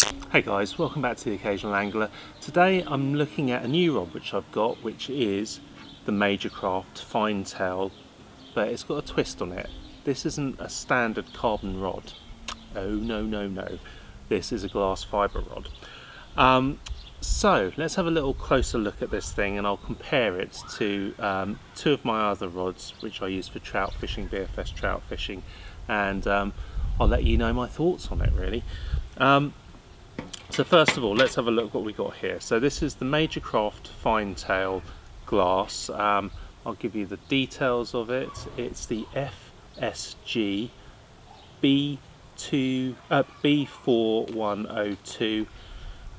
Hey guys, welcome back to The Occasional Angler. Today I'm looking at a new rod which I've got, which is the Majorcraft Finetail, but it's got a twist on it. This isn't a standard carbon rod. Oh no. This is a glass fibre rod. So let's have a little closer look at this thing and I'll compare it to two of my other rods which I use for trout fishing, BFS trout fishing, and I'll let you know my thoughts on it really. So first of all, let's have a look what we got here. So this is the Majorcraft Finetail glass. I'll give you the details of it. It's the FSG B4102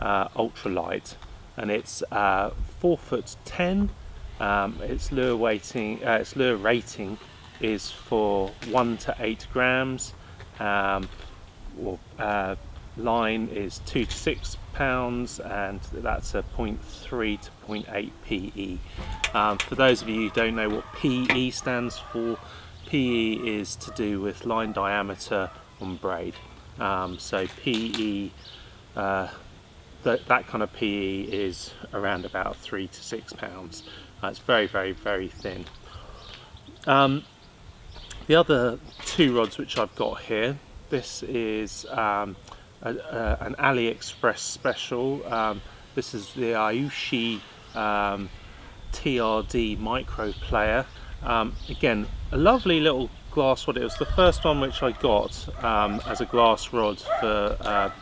ultralight, and it's 4'10". Its lure rating is for 1 to 8 grams. Line is 2 to 6 pounds, and that's a 0.3 to 0.8 PE. For those of you who don't know what PE stands for, PE is to do with line diameter on braid. So PE, that kind of PE is around about 3 to 6 pounds. It's very thin. The other two rods which I've got here, this is an AliExpress special. This is the Ayushi TRD micro player. Again, a lovely little glass rod. It was the first one which I got as a glass rod for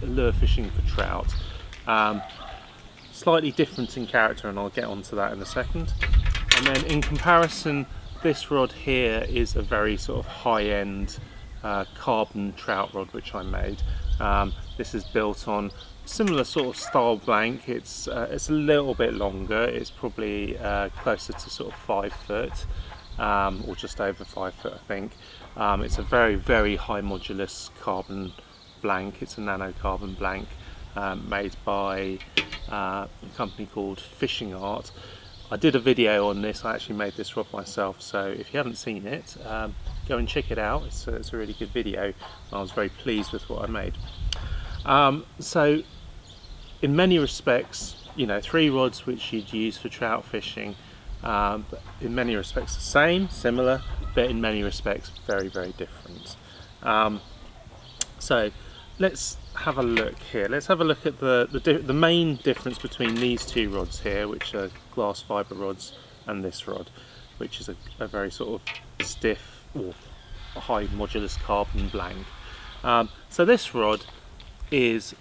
lure fishing for trout. Slightly different in character, and I'll get onto that in a second. And then in comparison, this rod here is a very sort of high-end carbon trout rod which I made. This is built on similar sort of style blank. It's a little bit longer. It's probably closer to sort of 5 foot, or just over 5 foot, I think. It's a very high modulus carbon blank. It's a nano carbon blank made by a company called Fishing Art. I did a video on this. I actually made this rod myself, so if you haven't seen it, go and check it out. It's a really good video. I was very pleased with what I made. So in many respects, you know, 3 rods which you'd use for trout fishing, but in many respects the same, similar, but in many respects very different. So let's have a look here. Let's have a look at the main difference between these two rods here, which are glass fibre rods, and this rod, which is a very sort of stiff or high modulus carbon blank. So this rod is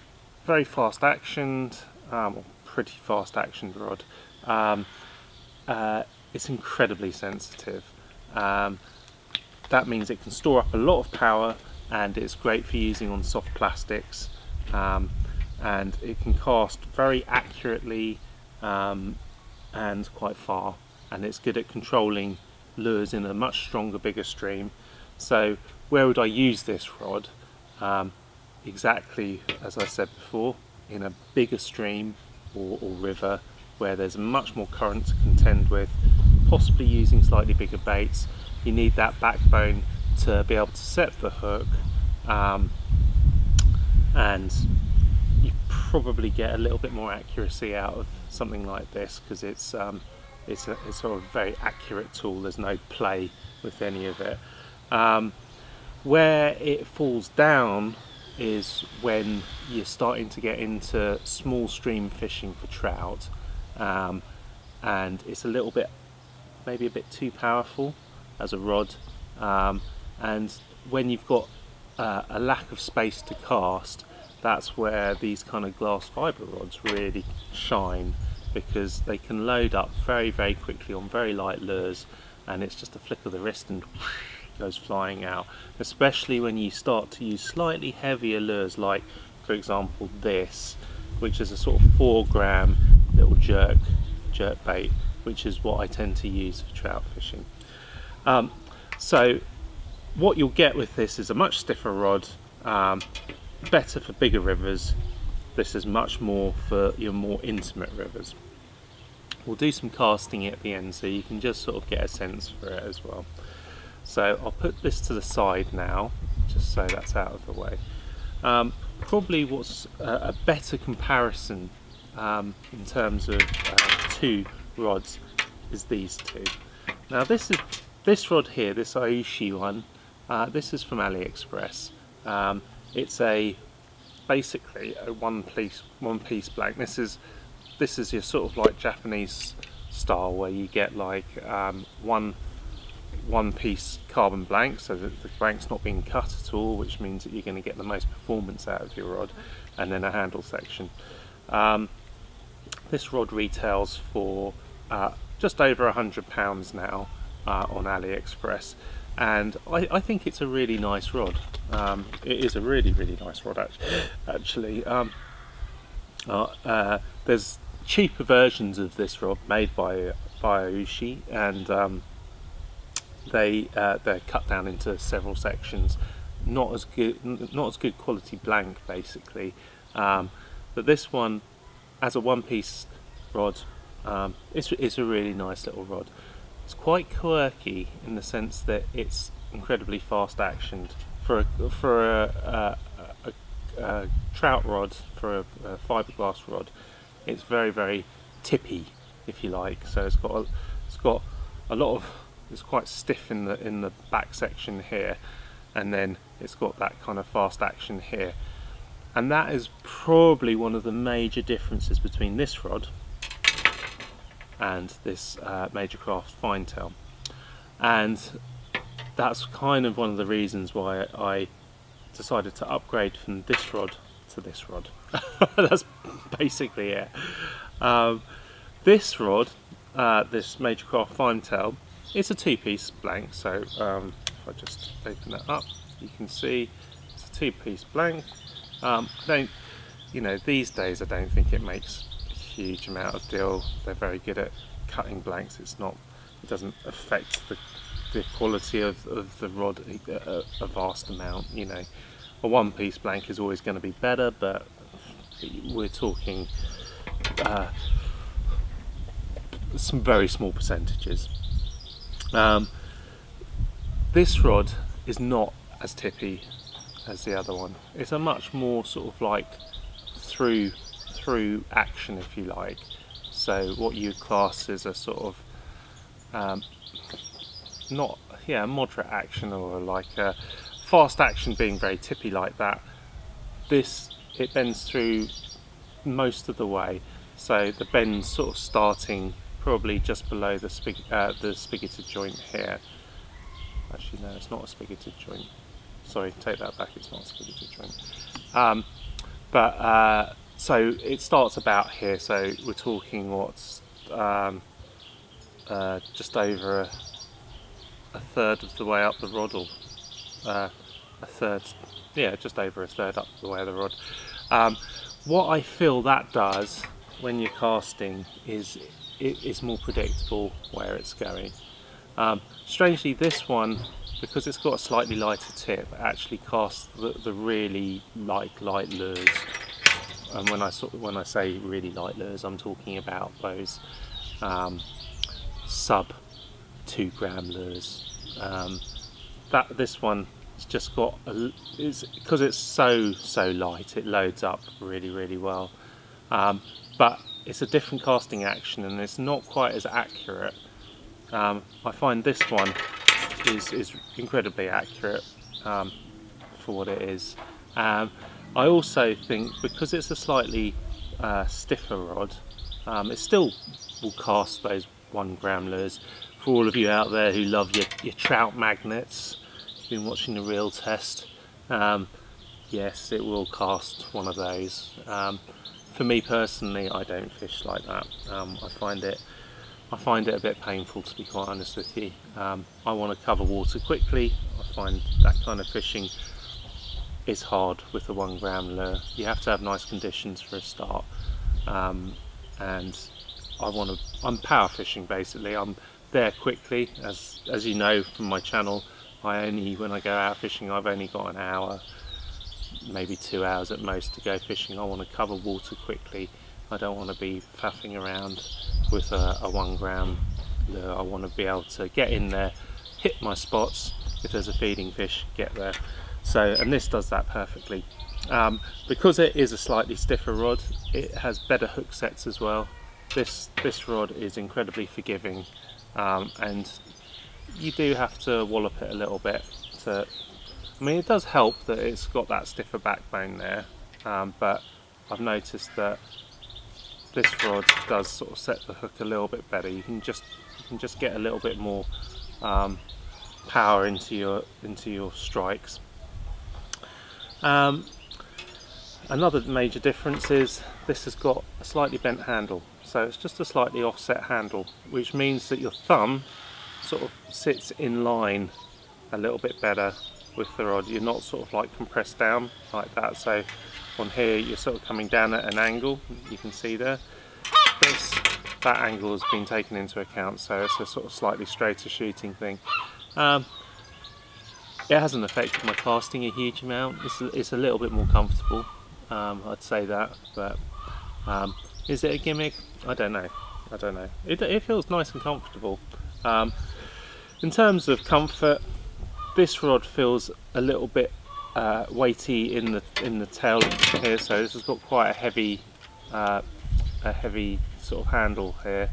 very fast actioned, or pretty fast actioned rod. It's incredibly sensitive. That means it can store up a lot of power, and it's great for using on soft plastics, and it can cast very accurately and quite far, and it's good at controlling lures in a much stronger, bigger stream. So where would I use this rod? Exactly as I said before, in a bigger stream or river where there's much more current to contend with, possibly using slightly bigger baits. You need that backbone to be able to set the hook, and you probably get a little bit more accuracy out of something like this, because it's a sort of very accurate tool. There's no play with any of it. Where it falls down is when you're starting to get into small stream fishing for trout, and it's a little bit, maybe a bit too powerful as a rod, and when you've got a lack of space to cast, that's where these kind of glass fibre rods really shine, because they can load up very quickly on very light lures, and it's just a flick of the wrist and goes flying out. Especially when you start to use slightly heavier lures, like for example this, which is a sort of 4 gram little jerk bait, which is what I tend to use for trout fishing. So what you'll get with this is a much stiffer rod, better for bigger rivers. This is much more for your more intimate rivers. We'll do some casting at the end so you can just sort of get a sense for it as well. So I'll put this to the side now, just so that's out of the way. probably what's a better comparison in terms of two rods is these two. Now this rod here, this Ayushi one, this is from AliExpress. It's basically a one piece blank. This is your sort of like Japanese style where you get like one piece carbon blank, so that the blank's not being cut at all, which means that you're going to get the most performance out of your rod, and then a handle section. This rod retails for just over £100 now on AliExpress, and I think it's a really nice rod. It is a really nice rod actually. There's cheaper versions of this rod made by Ayushi, and they're cut down into several sections. Not as good quality blank basically, but this one as a one-piece rod, it's a really nice little rod. It's quite quirky in the sense that it's incredibly fast actioned for a trout rod, for a fiberglass rod. It's very tippy, if you like. So it's got a lot of, it's quite stiff in the back section here, and then it's got that kind of fast action here, and that is probably one of the major differences between this rod and this Majorcraft Finetail, and that's kind of one of the reasons why I decided to upgrade from this rod to this rod. That's basically it. This rod, this Majorcraft Finetail, it's a two-piece blank, so if I just open that up, you can see it's a two-piece blank. These days I don't think it makes a huge amount of deal. They're very good at cutting blanks. It doesn't affect the quality of the rod a vast amount. A one-piece blank is always going to be better, but we're talking some very small percentages. This rod is not as tippy as the other one. It's a much more sort of like through action, if you like. So what you class as a sort of moderate action, or like a fast action being very tippy like that. It bends through most of the way. So the bend's sort of starting probably just below the spigoted joint here. Actually no, it's not a spigoted joint. Sorry, take that back, it's not a spigoted joint. So it starts about here, so we're talking what's just over a third of the way up the rod, or just over a third up the way of the rod. What I feel that does when you're casting is it's more predictable where it's going. Strangely, this one, because it's got a slightly lighter tip, actually casts the really light lures. And when I say really light lures, I'm talking about those sub 2 gram lures. This one, it's just got because it's so light, it loads up really well. But it's a different casting action, and it's not quite as accurate. I find this one is incredibly accurate for what it is. I also think because it's a slightly stiffer rod, it still will cast those 1 gram lures. For all of you out there who love your trout magnets, been watching the reel test, yes, it will cast one of those. For me personally, I don't fish like that. I find it a bit painful, to be quite honest with you. I want to cover water quickly. I find that kind of fishing is hard with a 1 gram lure. You have to have nice conditions for a start, and I'm power fishing basically. I'm there quickly, as you know from my channel. When I go out fishing, I've only got an hour, maybe 2 hours at most to go fishing. I want to cover water quickly. I don't want to be faffing around with a 1 gram lure. I want to be able to get in there, hit my spots. If there's a feeding fish, get there. So, and this does that perfectly. Because it is a slightly stiffer rod, it has better hook sets as well. This rod is incredibly forgiving, and you do have to wallop it a little bit to, I mean, it does help that it's got that stiffer backbone there, but I've noticed that this rod does sort of set the hook a little bit better. You can just get a little bit more power into your strikes. Another major difference is this has got a slightly bent handle, so it's just a slightly offset handle, which means that your thumb sort of sits in line a little bit better with the rod. You're not sort of like compressed down like that, so on here you're sort of coming down at an angle, you can see there. That angle has been taken into account, so it's a sort of slightly straighter shooting thing. It hasn't affected my casting a huge amount. It's a little bit more comfortable, I'd say that, but is it a gimmick? I don't know. It feels nice and comfortable. In terms of comfort, this rod feels a little bit weighty in the tail here, so this has got quite a heavy sort of handle here,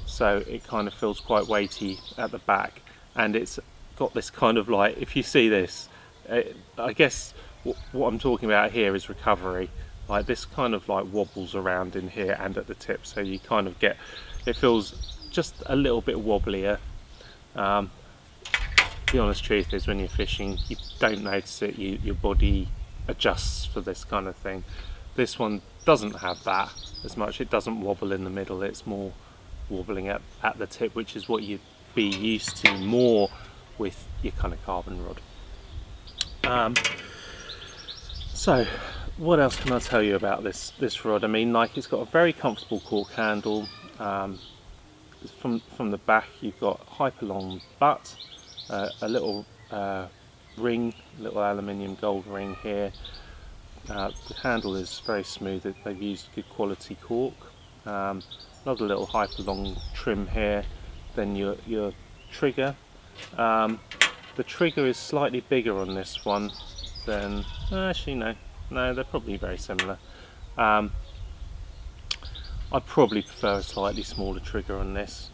so it kind of feels quite weighty at the back, and it's got this kind of like, if you see this, I guess what I'm talking about here is recovery. Like this kind of like wobbles around in here and at the tip, so you kind of get, it feels just a little bit wobblier. The honest truth is, when you're fishing, you don't notice it. Your body adjusts for this kind of thing. This one doesn't have that as much. It doesn't wobble in the middle. It's more wobbling at the tip, which is what you'd be used to more with your kind of carbon rod. So what else can I tell you about this rod? I mean, like, it's got a very comfortable cork handle. From the back you've got hyper long butt, a little ring, little aluminium gold ring here. The handle is very smooth. They've used good quality cork. Another little hyper long trim here. Then your trigger. The trigger is slightly bigger on this one than, actually no, they're probably very similar. I probably prefer a slightly smaller trigger on this,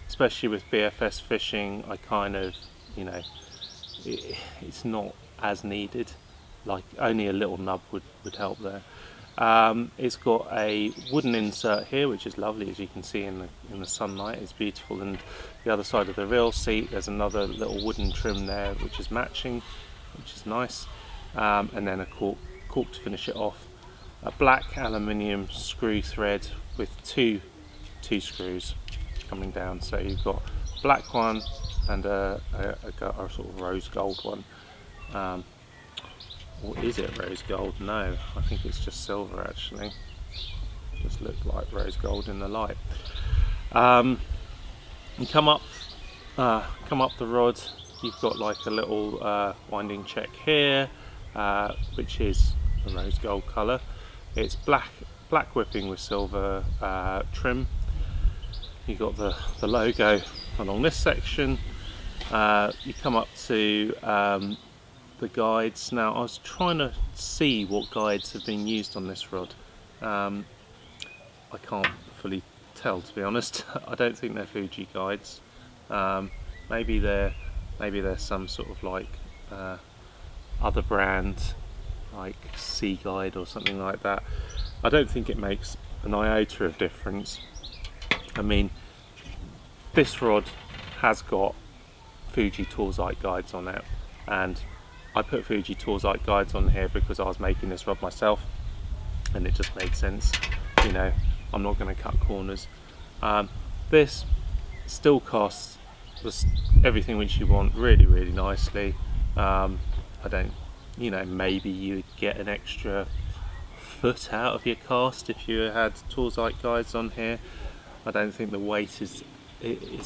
especially with BFS fishing. I kind of, it's not as needed. Like, only a little nub would help there. It's got a wooden insert here, which is lovely, as you can see in the sunlight. It's beautiful. And the other side of the reel seat, there's another little wooden trim there, which is matching, which is nice. And then a cork to finish it off. A black aluminium screw thread with two screws coming down. So you've got a black one and a sort of rose gold one. Or is it rose gold? No, I think it's just silver actually. Just looked like rose gold in the light. You come up the rod. You've got like a little winding check here, which is a rose gold colour. It's black whipping with silver trim. You've got the logo along this section. You come up to the guides. Now, I was trying to see what guides have been used on this rod. I can't fully tell, to be honest. I don't think they're Fuji guides. Maybe they're some sort of like other brand, like Sea Guide or something like that. I don't think it makes an iota of difference. I mean, this rod has got Fuji Torzite guides on it, and I put Fuji Torzite guides on here because I was making this rod myself, and it just made sense. I'm not going to cut corners. This still costs everything which you want really, really nicely. I don't, maybe you would get an extra foot out of your cast if you had Torzite guides on here. I don't think the weight is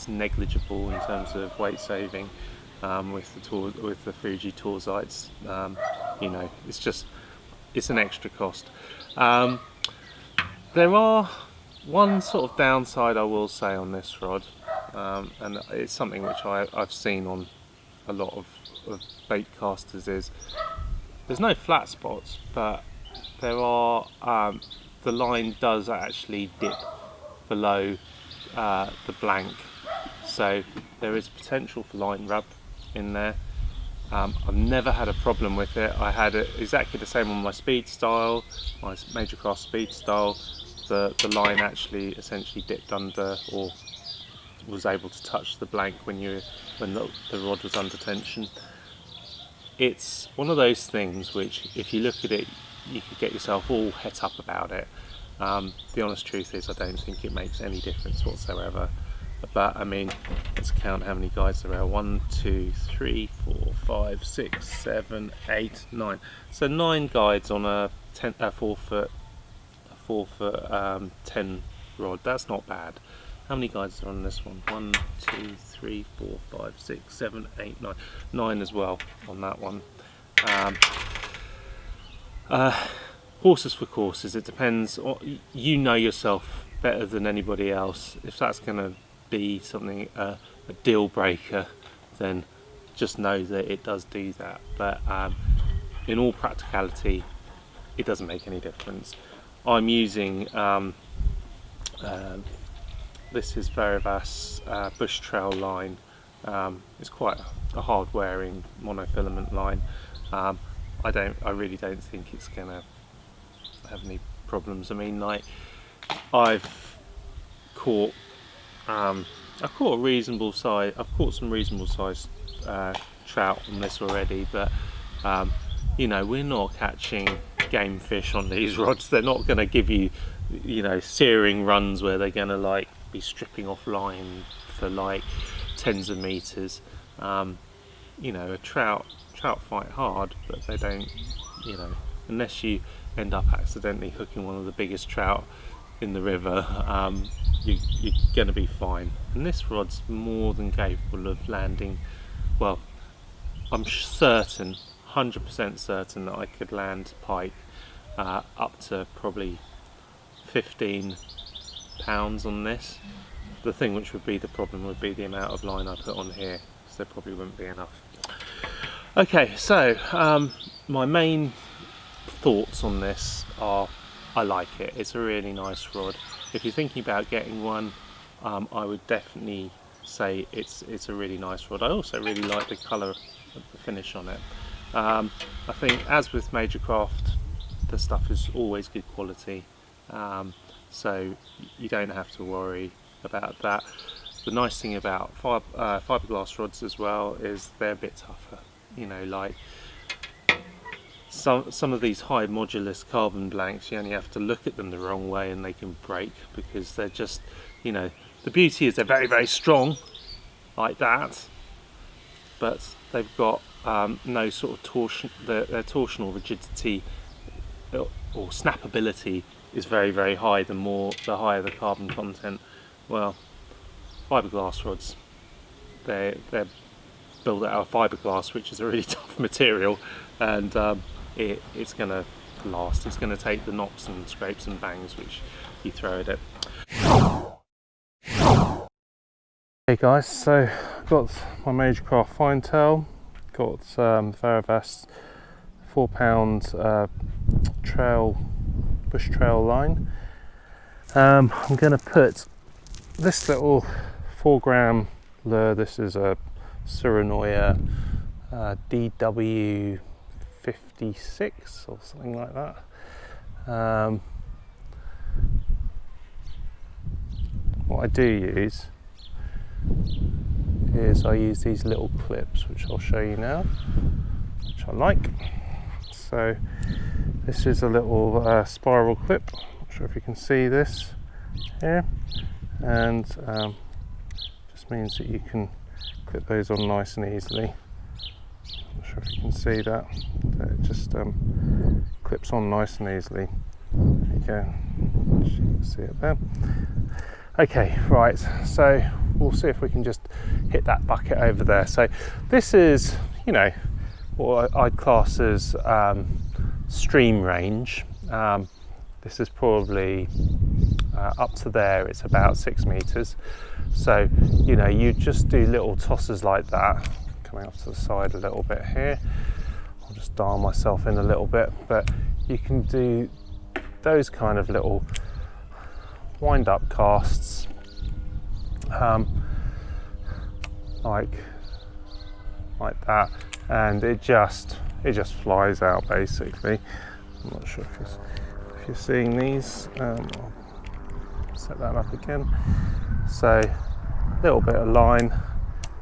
negligible in terms of weight saving with the Fuji Torzites. It's an extra cost. There are one sort of downside I will say on this rod, and it's something which I've seen on a lot of bait casters, is there's no flat spots, but there are, the line does actually dip below the blank, so there is potential for line rub in there. I've never had a problem with it. I had it exactly the same on my speed style, my Majorcraft speed style. The line actually essentially dipped under, or was able to touch the blank when the rod was under tension. It's one of those things which, if you look at it, you could get yourself all het up about it. The honest truth is, I don't think it makes any difference whatsoever. But I mean, let's count how many guides there are. 1, 2, 3, 4, 5, 6, 7, 8, 9. So 9 guides on a 4 foot 10 rod. That's not bad. How many guides are on this one? 1, 2, 3, 4, 5, 6, 7, 8, 9. 9 as well on that one. Horses for courses. It depends. You know yourself better than anybody else. If that's going to be something, a deal breaker, then just know that it does do that. But in all practicality, it doesn't make any difference. I'm using this is Finetail bush trail line. It's quite a hard wearing monofilament line. I really don't think it's gonna have any problems. I mean, like, I've caught a reasonable size. I've caught some reasonable sized trout on this already, but you know, we're not catching game fish on these rods. They're not going to give you, you know, searing runs where they're going to like be stripping off line for like tens of meters. You know, a trout fight hard, but they don't, you know, unless you end up accidentally hooking one of the biggest trout in the river, you're going to be fine. And this rod's more than capable of landing. Well, I'm certain, 100% certain, that I could land pike up to probably 15 pounds on this. The thing which would be the problem would be the amount of line I put on here, because there probably wouldn't be enough. Okay, so my main thoughts on this are, I like it. It's a really nice rod. If you're thinking about getting one, I would definitely say it's a really nice rod. I also really like the colour of the finish on it. I think, as with Majorcraft, the stuff is always good quality, so you don't have to worry about that. The nice thing about fiberglass rods as well is they're a bit tougher. You know, like some of these high modulus carbon blanks, you only have to look at them the wrong way and they can break, because they're just, you know, the beauty is they're very, very strong like that, but they've got no sort of torsion. Their torsional rigidity or snappability is very, very high. The higher the carbon content. Well, fiberglass rods, they're built out of fiberglass, which is a really tough material, and it's going to last. It's going to take the knocks and scrapes and bangs which you throw at it. Hey guys, so I've got my Majorcraft Finetail, got Finetail 4 pound bush trail line. I'm going to put this little 4 gram lure. This is a Surinoya DW56 or something like that. What I do use is I use these little clips, which I'll show you now, which I like. So this is a little spiral clip. Not sure if you can see this here, and just means that you can clip those on nice and easily. Not sure if you can see that. It just clips on nice and easily. There you go. You can see it there. Okay, right, so we'll see if we can just hit that bucket over there. So this is, you know, what I'd class as stream range. This is probably up to there, it's about 6 meters. So, you know, you just do little tosses like that, coming off to the side a little bit here, I'll just dial myself in a little bit, but you can do those kind of little wind-up casts, like that, and it just flies out basically. I'm not sure if you're seeing these. I'll set that up again. So a little bit of line,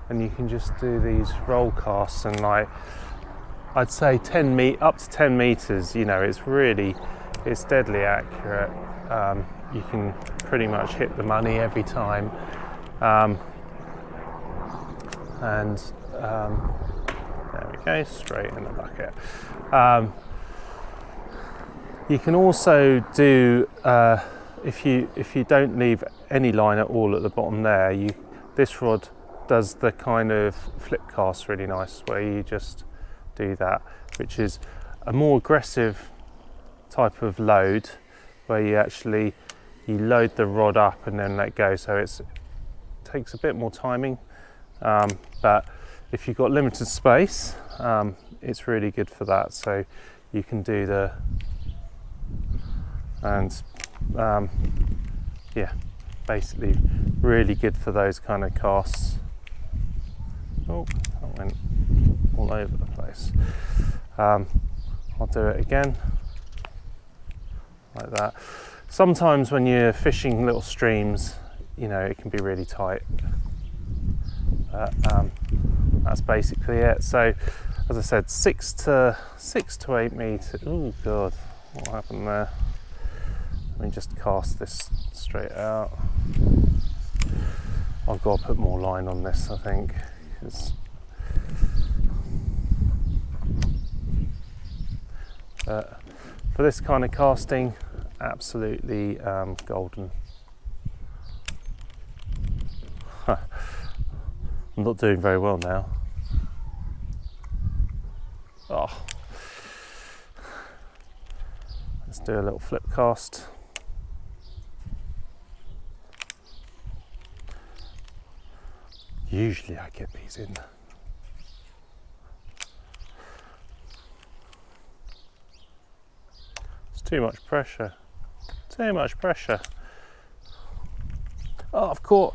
and you can just do these roll casts, and like I'd say up to 10 meters. You know, it's deadly accurate. You can pretty much hit the money every time, and there we go, straight in the bucket. You can also do, if you don't leave any line at all at the bottom there, this rod does the kind of flip cast really nice, where you just do that, which is a more aggressive type of load, where you load the rod up and then let go, so it takes a bit more timing, but if you've got limited space, it's really good for that. So you can do yeah, basically really good for those kind of casts. Oh, that went all over the place. I'll do it again like that. Sometimes when you're fishing little streams, you know, it can be really tight, but that's basically it. So as I said, 6 to 8 meters. Oh god, what happened there? Let me just cast this straight out. I've got to put more line on this, I think, because for this kind of casting, absolutely golden. I'm not doing very well now. Oh. Let's do a little flip cast. Usually I get these in. It's too much pressure. Too much pressure. Oh, I've got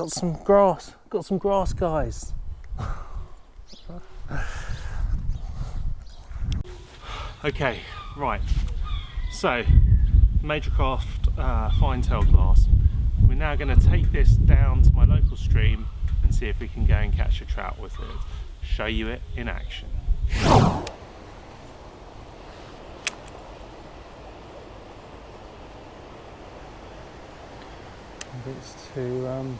some grass. Got some grass, guys. Okay, right. So, Majorcraft Finetail glass. We're now going to take this down to my local stream and see if we can go and catch a trout with it. Show you it in action. It's to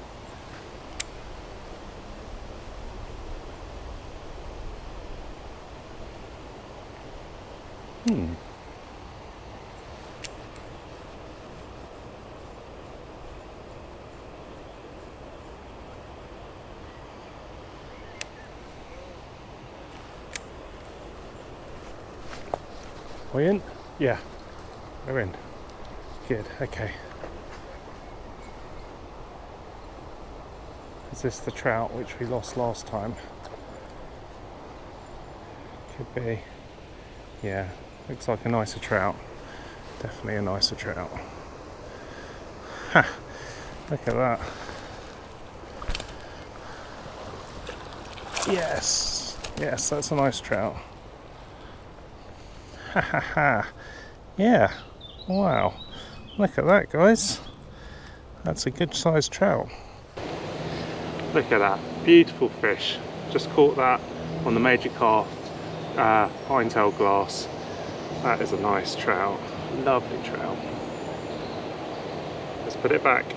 We in? Yeah, we're in. Good, okay. Is this the trout which we lost last time? Could be. Yeah, looks like a nicer trout. Definitely a nicer trout. Ha! Look at that. Yes! Yes, that's a nice trout. Ha ha ha! Yeah! Wow! Look at that, guys. That's a good sized trout. Look at that, beautiful fish. Just caught that on the Majorcraft Finetail glass. That is a nice trout, lovely trout. Let's put it back.